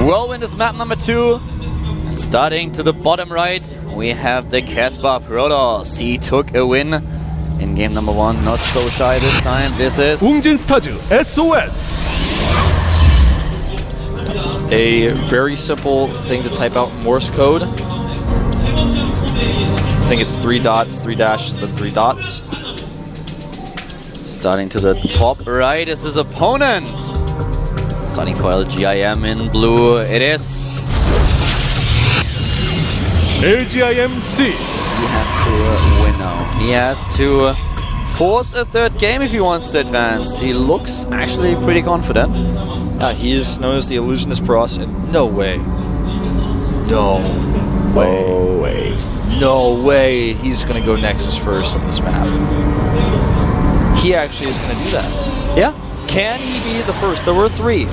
Whirlwind is map number 2. Starting to the bottom right, we have the Caspar Protoss. He took a win in game number 1. Not so shy this time. This is 웅진 스타즈 SOS. A very simple thing to type out Morse code. I think it's 3 dots, 3 dashes, then 3 dots. starting to the top right is his opponent. Starting for LGIM in blue, it is LGIMC. He has to win now. He has to force a third game if he wants to advance. He looks actually pretty confident. He is known as the Illusionist Protoss, and no way. No way. No way he's going to go Nexus first on this map. He actually is going to do that. Yeah. Can he be the first? There were 3.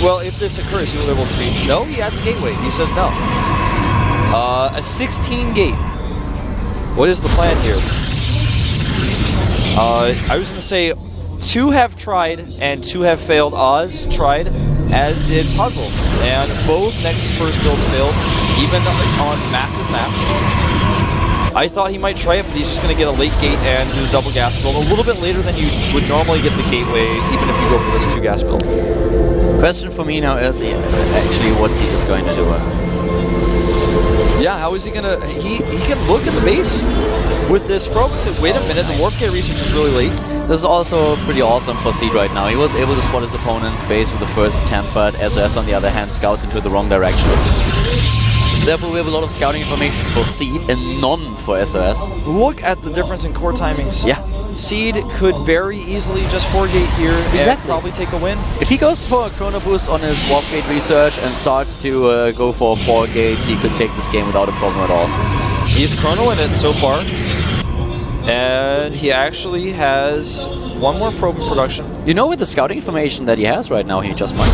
Well, if this occurs, he will level 3. No, he adds a gateway. He says no. A 16 gate. What is the plan here? I was going to say 2 have tried and 2 have failed. Oz tried, as did Puzzle. And both Nexus first builds failed, even on massive maps. I thought he might try it, but he's just going to get a late gate and do the double gas build a little bit later than you would normally get the gateway, even if you go for this 2 gas build. Question for me now is actually what's he is going to do. Yeah, how is he gonna? He can look at the base with this probe and say, wait a minute, the warp gate research is really late. This is also pretty awesome for Seed right now. He was able to spot his opponent's base with the first attempt, but SOS on the other hand scouts into the wrong direction. Therefore, we have a lot of scouting information for Seed and none for SOS. Look at the difference in core timings. Yeah. Seed could very easily just 4-gate here and probably take a win. If he goes for a chrono boost on his warp gate research and starts to go for a 4-gate, he could take this game without a problem at all. He's chronoing it so far. And he actually has 1 more probe in production. You know, with the scouting information that he has right now, he just might.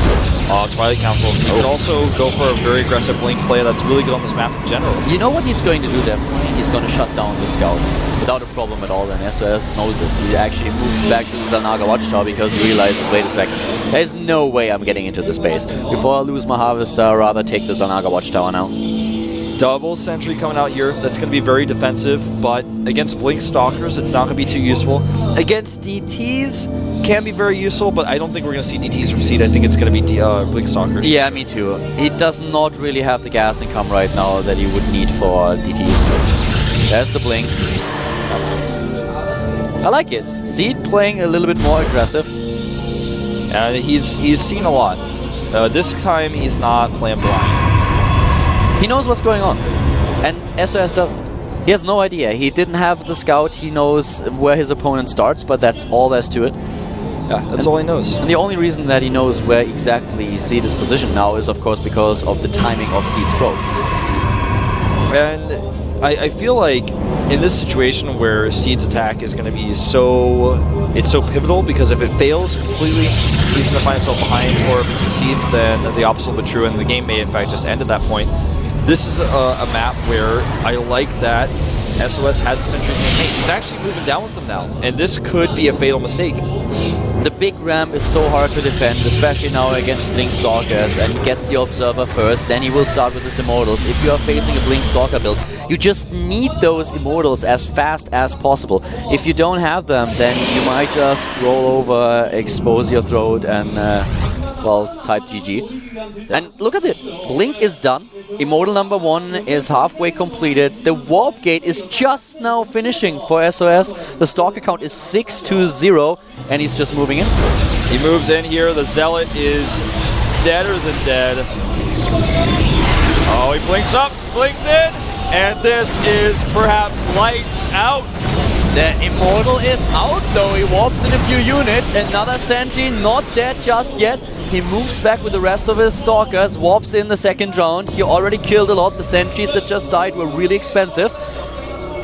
Twilight Council. He could also go for a very aggressive blink play that's really good on this map in general. You know what he's going to do there? He's going to shut down the scout without a problem at all, and SOS knows it. He actually moves back to the Dalnaga Watchtower because he realizes, wait a second, there's no way I'm getting into this base. Before I lose my Harvester, I'd rather take the Dalnaga Watchtower now. Double sentry coming out here. That's going to be very defensive, but against Blink Stalkers, it's not going to be too useful. Against DTs, can be very useful, but I don't think we're going to see DTs from Seed. I think it's going to be Blink Stalkers. Yeah, me too. He does not really have the gas income right now that he would need for DTs. There's the Blink. I like it. Seed playing a little bit more aggressive. And he's seen a lot. This time, he's not playing blind. He knows what's going on, and SOS doesn't. He has no idea. He didn't have the scout. He knows where his opponent starts, but that's all there's to it. Yeah, that's all he knows. And the only reason that he knows where exactly Seed is positioned now is, of course, because of the timing of Seed's probe. And I feel like in this situation where Seed's attack is going to be so pivotal, because if it fails completely, he's going to find himself behind, or if it succeeds, then the opposite will be true, and the game may in fact just end at that point. This is a map where I like that SOS has the sentries in the tank. He's actually moving down with them now, and this could be a fatal mistake. The big ramp is so hard to defend, especially now against Blink Stalkers, and he gets the Observer first, then he will start with his Immortals. If you are facing a Blink Stalker build, you just need those Immortals as fast as possible. If you don't have them, then you might just roll over, expose your throat, and, well, type GG. And look at it, Blink is done. Immortal number 1 is halfway completed. The warp gate is just now finishing for SOS. The Stalker count is 6-0, and he's just moving in. He moves in here. The Zealot is deader than dead. Oh, he blinks up, blinks in, and this is perhaps lights out. The Immortal is out though. He warps in a few units. Another Sentry not dead just yet. He moves back with the rest of his Stalkers, warps in the second round. He already killed a lot. The Sentries that just died were really expensive.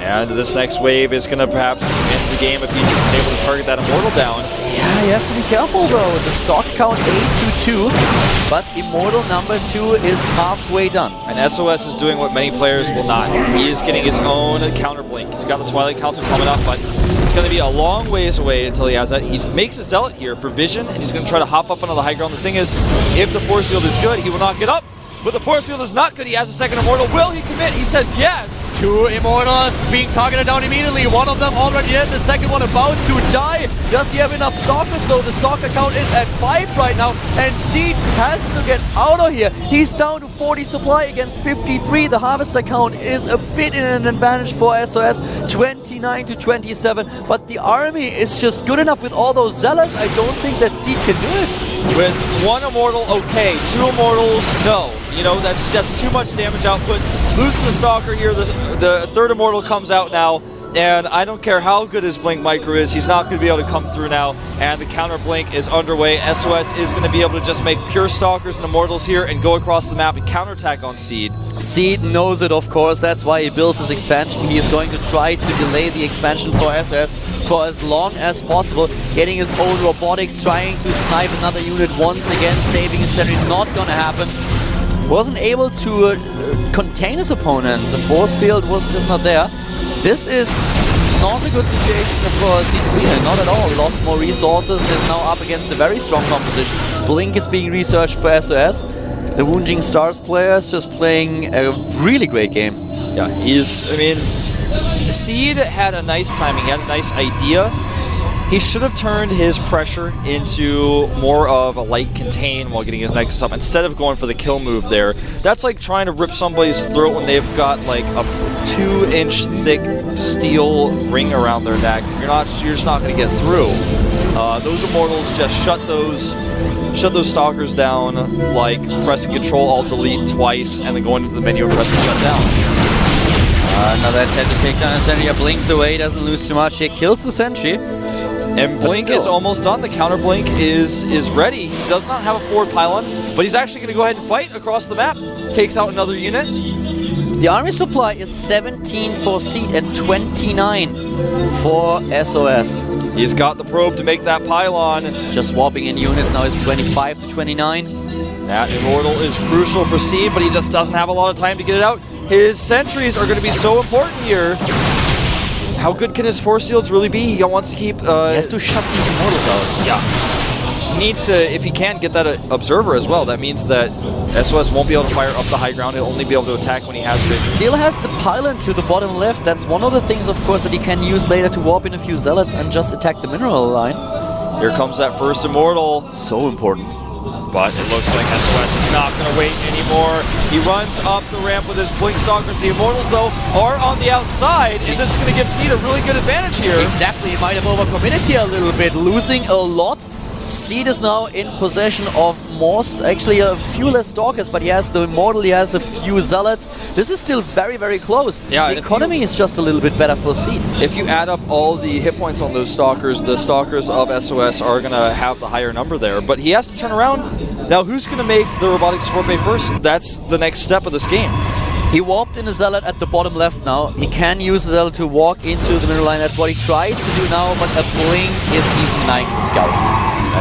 And this next wave is going to perhaps end the game if he just is able to target that Immortal down. Yeah, he has to be careful though. The stock count 8-2-2, but Immortal number 2 is halfway done. And SOS is doing what many players will not. He is getting his own counter blink. He's got the Twilight Council coming up, but it's going to be a long ways away until he has that. He makes a Zealot here for vision, and he's going to try to hop up onto the high ground. The thing is, if the Force Field is good, he will not get up. But the Force Field is not good. He has a second Immortal. Will he commit? He says yes. 2 Immortals being targeted down immediately. One of them already dead, the second one about to die. Does he have enough Stalkers though? The Stalker count is at 5 right now, and Seed has to get out of here. He's down to 40 supply against 53. The Harvester count is a bit in an advantage for SOS, 29-27, but the army is just good enough with all those Zealots. I don't think that Seed can do it. With 1 Immortal, okay. 2 Immortals, no. You know, that's just too much damage output. Loses the Stalker here. The 3rd Immortal comes out now, and I don't care how good his Blink Micro is, he's not going to be able to come through now, and the counter Blink is underway. SOS is going to be able to just make pure Stalkers and Immortals here and go across the map and counterattack on Seed. Seed knows it, of course. That's why he builds his expansion. He is going to try to delay the expansion for SOS for as long as possible, getting his own robotics, trying to snipe another unit once again, saving his sentry. Not gonna happen. Wasn't able to contain his opponent. The force field was just not there. This is not a good situation for Seed to be in, not at all. He lost more resources and is now up against a very strong composition. Blink is being researched for SOS. The Wounding Stars player is just playing a really great game. Yeah, Seed had a nice timing, he had a nice idea. He should have turned his pressure into more of a light contain while getting his Nexus up, instead of going for the kill move there. That's like trying to rip somebody's throat when they've got like a 2-inch thick steel ring around their neck. You're just not going to get through. Those Immortals just shut those Stalkers down, like pressing Control Alt Delete twice and then going into the menu and pressing shut down. Another attempt to take down a sentry. Blinks away, doesn't lose too much. He kills the sentry. And Blink is almost done. The counter Blink is ready. He does not have a forward pylon, but he's actually going to go ahead and fight across the map. Takes out another unit. The army supply is 17 for Seed and 29 for SOS. He's got the probe to make that pylon. Just swapping in units now is 25-29. That Immortal is crucial for Seed, but he just doesn't have a lot of time to get it out. His sentries are going to be so important here. How good can his force shields really be? He wants to keep... he has to shut these Immortals out. Yeah. He needs to, if he can, get that Observer as well. That means that SOS won't be able to fire up the high ground. He'll only be able to attack when he has vision. He still has the pylon to the bottom left. That's one of the things, of course, that he can use later to warp in a few Zealots and just attack the mineral line. Here comes that first Immortal. So important. But it looks like SOS is not going to wait anymore. He runs up the ramp with his Blink Stalkers. The Immortals, though, are on the outside, and this is going to give Seed a really good advantage here. Exactly, he might have overcommitted here a little bit, losing a lot. Seed is now in possession of actually a few less Stalkers, but he has the Immortal, he has a few Zealots. This is still very, very close. Yeah, the economy is just a little bit better for Seed. If you add up all the hit points on those Stalkers, the Stalkers of SOS are going to have the higher number there. But he has to turn around. Now, who's going to make the Robotic Support Bay first? That's the next step of this game. He warped in a Zealot at the bottom left now. He can use the Zealot to walk into the middle line. That's what he tries to do now, but a Blink is even denying the Scout.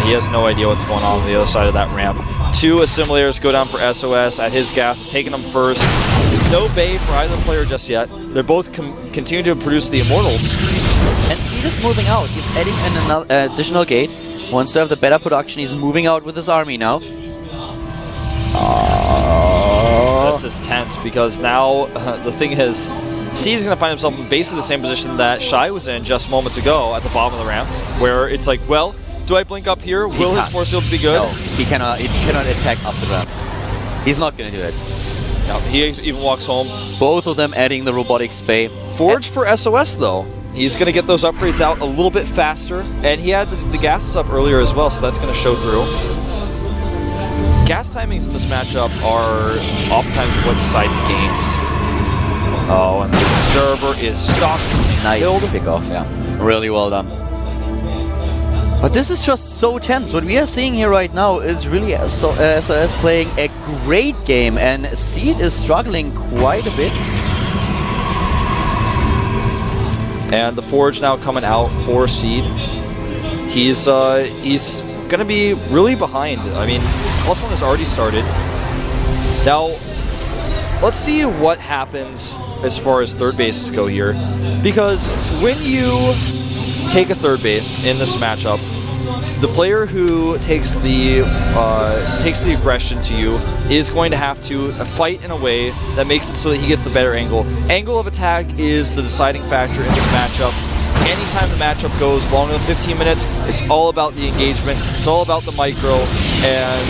He has no idea what's going on the other side of that ramp. 2 Assimilators go down for SOS at his gas, taking them first. No Bay for either player just yet. They're both continuing to produce the Immortals. And Seed is moving out. He's adding an additional gate. Wants to have the better production. He's moving out with his army now. This is tense because now the thing is, Seed is going to find himself in basically the same position that Shy was in just moments ago at the bottom of the ramp, where it's like, well, do I blink up here? Will his force shields be good? No, he cannot attack up the ramp. He's not going to do it. No, he even walks home. Both of them adding the Robotics Bay. Forge for SOS, though. He's going to get those upgrades out a little bit faster, and he had the gases up earlier as well, so that's going to show through. Gas timings in this matchup are oftentimes what decides games. Oh, and the Observer is stopped. Nice killed. pick-off, yeah. Really well done. But this is just so tense. What we are seeing here right now is really SOS playing a great game, and Seed is struggling quite a bit. And the Forge now coming out for Seed. he's going to be really behind. I mean, plus one has already started. Now, let's see what happens as far as third bases go here, because when you take a third base in this matchup, the player who takes the aggression to you is going to have to fight in a way that makes it so that he gets the better angle. Angle of attack is the deciding factor in this matchup. Anytime the matchup goes longer than 15 minutes, it's all about the engagement. It's all about the micro, and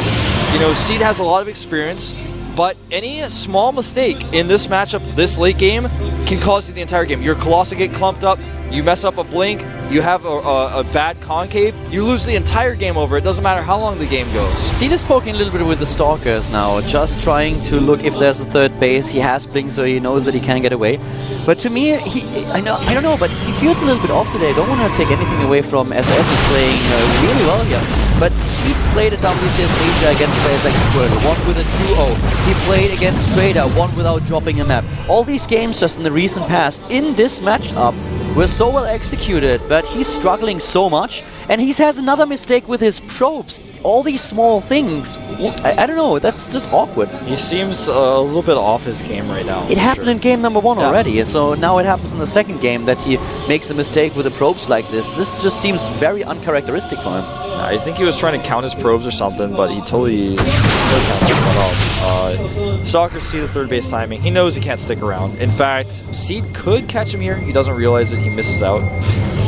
you know, Seed has a lot of experience. But any small mistake in this matchup, this late game, can cost you the entire game. Your Colossi get clumped up, you mess up a blink, you have a bad concave, you lose the entire game over. It doesn't matter how long the game goes. Seed is poking a little bit with the Stalkers now, just trying to look if there's a third base. He has blink, so he knows that he can get away. But to me, I don't know, but he feels a little bit off today. I don't want to take anything away from SOS. Is playing really well here. But Seed played at WCS Asia against players like Squirtle, one with a 2-0. He played against Trader, one without dropping a map. All these games just in the recent past, in this matchup, were so well executed, but he's struggling so much, and he has another mistake with his probes. All these small things, I don't know, that's just awkward. He seems a little bit off his game right now. It happened in game number 1 already, so now it happens in the second game that he makes a mistake with the probes like this. This just seems very uncharacteristic for him. I think he was trying to count his probes or something, but he totally kind of messed that up. Stalkers see the third base timing. He knows he can't stick around. In fact, Seed could catch him here. He doesn't realize that he misses out.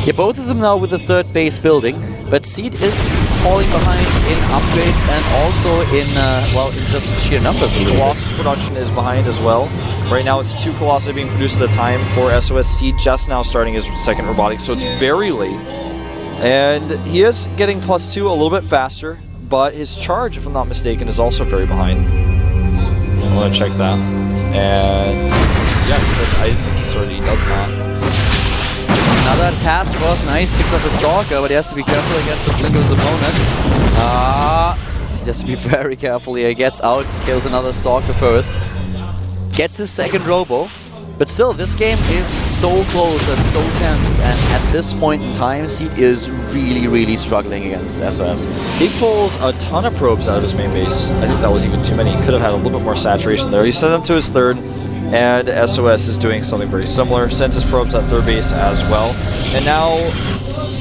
Yeah, both of them now with the third base building, but Seed is falling behind in upgrades and also in, in just sheer numbers a little bit. Colossus production is behind as well. Right now it's 2 Colossi being produced at a time for SOS. Seed just now starting his second robotics, so it's very late. And he is getting +2 a little bit faster, but his charge, if I'm not mistaken, is also very behind. I'm going to check that. And yeah, because I didn't think he started, he does not. Another task was nice, picks up a Stalker, but he has to be careful against the blink of his opponent. He has to be very careful here. He gets out, kills another Stalker first. Gets his second Robo. But still, this game is so close and so tense, and at this point in time, Seed is really, really struggling against SOS. He pulls a ton of probes out of his main base. I think that was even too many. He could have had a little bit more saturation there. He sent him to his third, and SOS is doing something very similar. Sends his probes at third base as well. And now,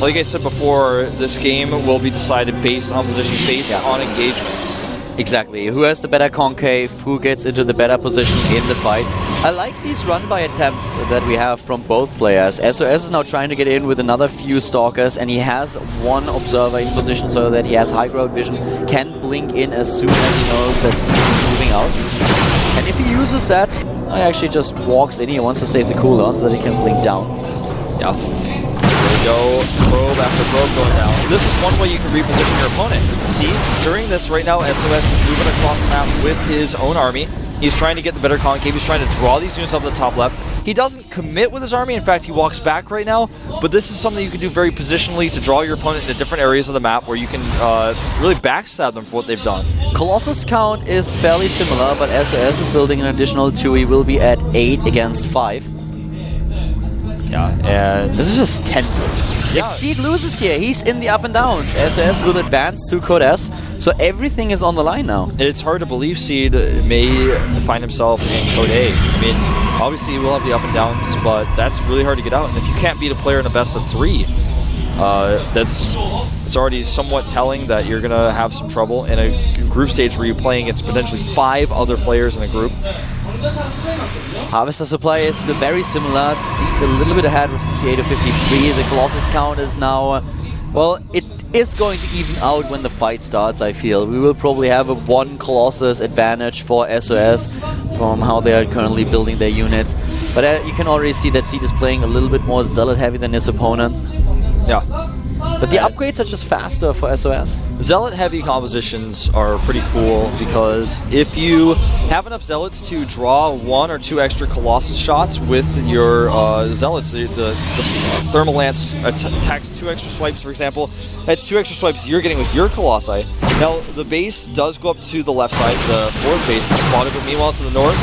like I said before, this game will be decided based on position, based on engagements. Exactly. Who has the better concave, who gets into the better position in the fight. I like these run-by attempts that we have from both players. SOS is now trying to get in with another few Stalkers, and he has one Observer in position so that he has high ground vision, can blink in as soon as he knows that Seed is moving out. And if he uses that, he actually just walks in. He wants to save the cooldown so that he can blink down. Yeah. There we go. Probe after probe going down. This is one way you can reposition your opponent. See, during this right now, SOS is moving across the map with his own army. He's trying to get the better concave. He's trying to draw these units up to the top left. He doesn't commit with his army. In fact, he walks back right now. But this is something you can do very positionally to draw your opponent into different areas of the map where you can really backstab them for what they've done. Colossus count is fairly similar, but SOS is building an additional 2. He will be at 8 against 5. Yeah, and this is just tense. Yeah. If Seed loses here, he's in the up and downs. SOS will advance to Code S, so everything is on the line now. It's hard to believe Seed may find himself in Code A. I mean, obviously he will have the up and downs, but that's really hard to get out. And if you can't beat a player in a best of 3, it's already somewhat telling that you're going to have some trouble in a group stage where you're playing against potentially 5 other players in a group. Harvester Supply is very similar. Seed a little bit ahead with 58 to 53. The Colossus count is now, well, it is going to even out when the fight starts, I feel. We will probably have a 1 Colossus advantage for SOS from how they are currently building their units. But you can already see that Seed is playing a little bit more Zealot heavy than his opponent. Yeah. But the upgrades are just faster for SOS. Zealot heavy compositions are pretty cool because if you have enough Zealots to draw 1 or 2 extra Colossus shots with your Zealots, the Thermal Lance attacks 2 extra swipes, for example. That's 2 extra swipes you're getting with your Colossi. Now, the base does go up to the left side, the 4th base is spotted, but meanwhile to the north,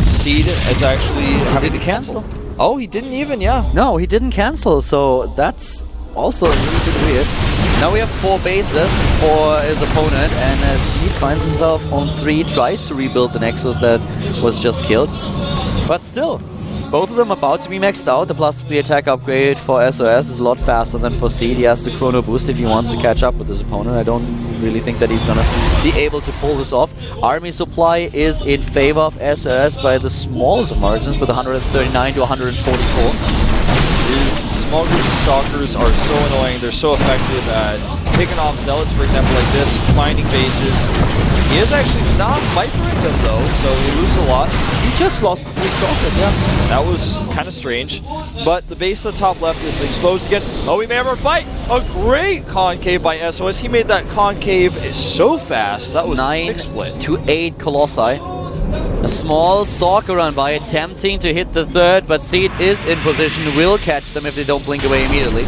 Seed is actually having to cancel. Oh, he didn't even, yeah. No, he didn't cancel, so that's also a little bit weird. Now we have 4 bases for his opponent, and Seed finds himself on 3, tries to rebuild the Nexus that was just killed. But still, both of them about to be maxed out. The +3 attack upgrade for SOS is a lot faster than for Seed. He has the chrono boost if he wants to catch up with his opponent. I don't really think that he's gonna be able to pull this off. Army supply is in favor of SOS by the smallest of margins with 139 to 144. These small groups of Stalkers are so annoying. They're so effective at picking off Zealots, for example, like this, finding bases. He is actually not Vipering them, though, so he loses a lot. He just lost 3 Stalkers, yeah. That was kind of strange. But the base at the top left is exposed again. Oh, we may have our fight! A great concave by SOS. He made that concave so fast. That was 9 a 6-split. to 8 Colossi. A small Stalker run by, attempting to hit the 3rd, but Seed is in position, will catch them if they don't blink away immediately.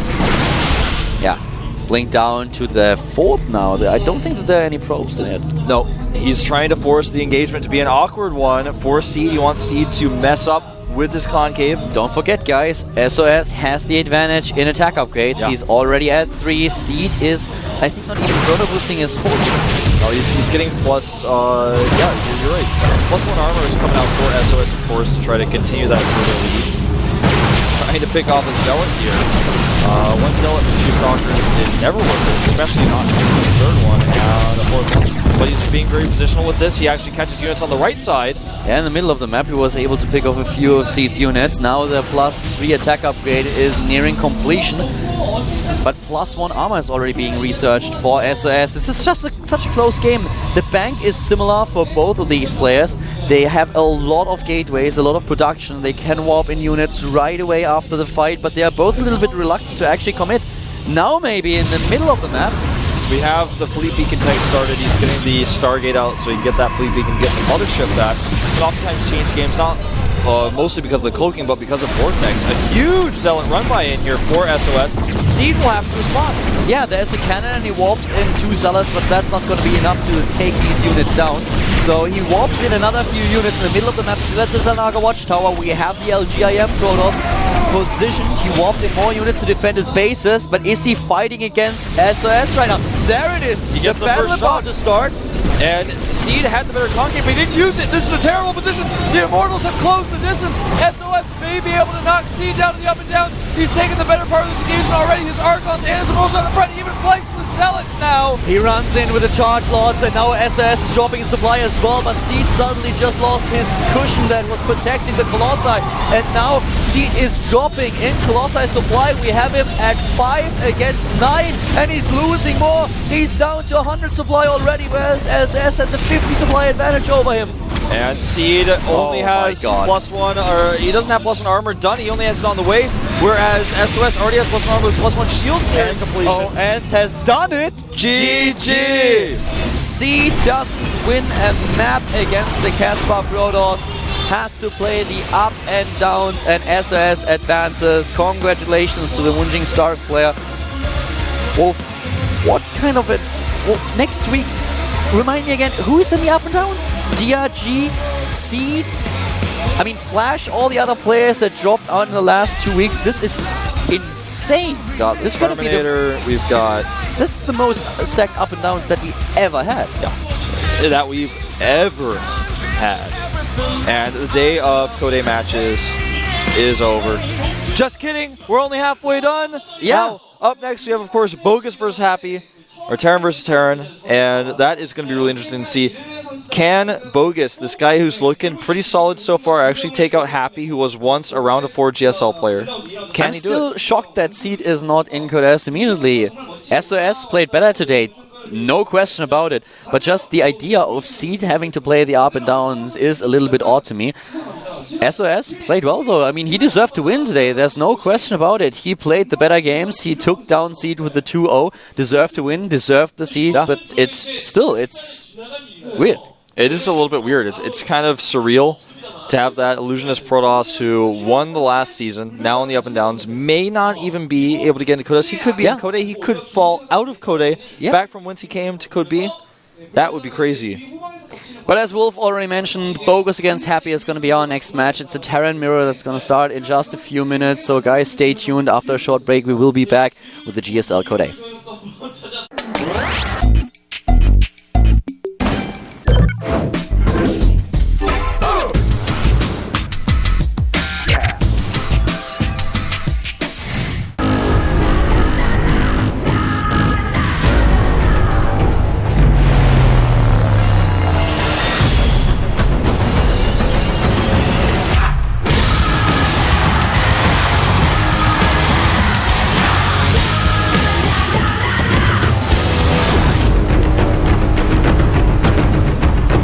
Yeah, blink down to the 4th now. I don't think that there are any probes in it. No, he's trying to force the engagement to be an awkward one for Seed. He wants Seed to mess up with this concave. Don't forget, guys, SOS has the advantage in attack upgrades. Yeah. He's already at 3. Seed is, I think, not even chrono boosting his 4. No, he's getting plus, yeah, you're right. +1 armor is coming out for SOS, of course, to try to continue that further lead. Trying to pick off a Zealot here. 1 Zealot and 2 Stalkers is never worth it, especially not the 3rd one and a 4th one. But he's being very positional with this. He actually catches units on the right side. Yeah, in the middle of the map, he was able to pick off a few of Seed's units. Now the +3 attack upgrade is nearing completion. But +1 armor is already being researched for SOS. This is just such a close game. The bank is similar for both of these players. They have a lot of gateways, a lot of production. They can warp in units right away after the fight, but they are both a little bit reluctant to actually commit. Now maybe in the middle of the map, We have the Fleet Beacon tech started. He's getting the Stargate out so you can get that Fleet Beacon, get the Mothership back. Can oftentimes change games, not mostly because of the cloaking, but because of Vortex. A huge Zealot run by in here for SOS. Seed will have to respond. yeah, there's a cannon and he warps in 2 Zealots, but that's not going to be enough to take these units down. So he warps in another few units in the middle of the map. So that's the Zanaga Watchtower. We have the LGIM Kronos positioned. He warped in more units to defend his bases, but is he fighting against SOS right now? There it is. He gets the battle first about shot. to start. And Seed had the better concave, but he didn't use it. This is a terrible position. The Immortals have closed the distance. SOS may be able to knock Seed down to the up and downs. He's taken the better part of this engagement already. His Archons and his Immortals on the front. He even flanks with Zealots now. He runs in with the Charge Lords, and now SOS is dropping in supply as well, but Seed suddenly just lost his cushion that was protecting the Colossi, and now Seed is dropping in Colossi supply. We have him at 5 against 9, and he's losing more. He's down to 100 supply already, whereas SOS has a 50 supply advantage over him. And Seed only has +1, or he doesn't have +1 armor done. He only has it on the way, whereas SOS already has +1 armor with +1 shields and completion. SOS has done it. GG! Seed doesn't win a map against the Caspar Protoss. Has to play the up and downs, and SOS advances. Congratulations to the Wunging Stars player. Well, what kind of a... Well, next week, remind me again, who is in the up and downs? DRG, Seed, I mean Flash, all the other players that dropped out in the last 2 weeks. This is insane. Got the This is gonna be Terminator, we've got... This is the most stacked up and downs that we ever had. Yeah, that we've ever had. And the day of Code matches is over. Just kidding, we're only halfway done. Yeah. Now, up next we have, of course, Bogus versus Happy, or Terran versus Terran, and that is going to be really interesting to see. Can Bogus, this guy who's looking pretty solid so far, actually take out Happy, who was once a round of 4 GSL player? Can I'm he do still it? shocked that Seed is not in Codes immediately. SOS played better today, no question about it. But just the idea of Seed having to play the up and downs is a little bit odd to me. SOS played well though. I mean, he deserved to win today. There's no question about it. He played the better games. He took down Seed with the 2-0. Deserved to win. Deserved the Seed. Yeah. But it's weird. It is a little bit weird. It's kind of surreal to have that Illusionist Protoss who won the last season, now on the up and downs, may not even be able to get into Code. He could be in Code. He could fall out of Code, back from whence he came to Code B. That would be crazy. But as Wolf already mentioned, Bogus against Happy is going to be our next match. It's a Terran Mirror that's going to start in just a few minutes. So guys, stay tuned. After a short break, we will be back with the GSL Code A.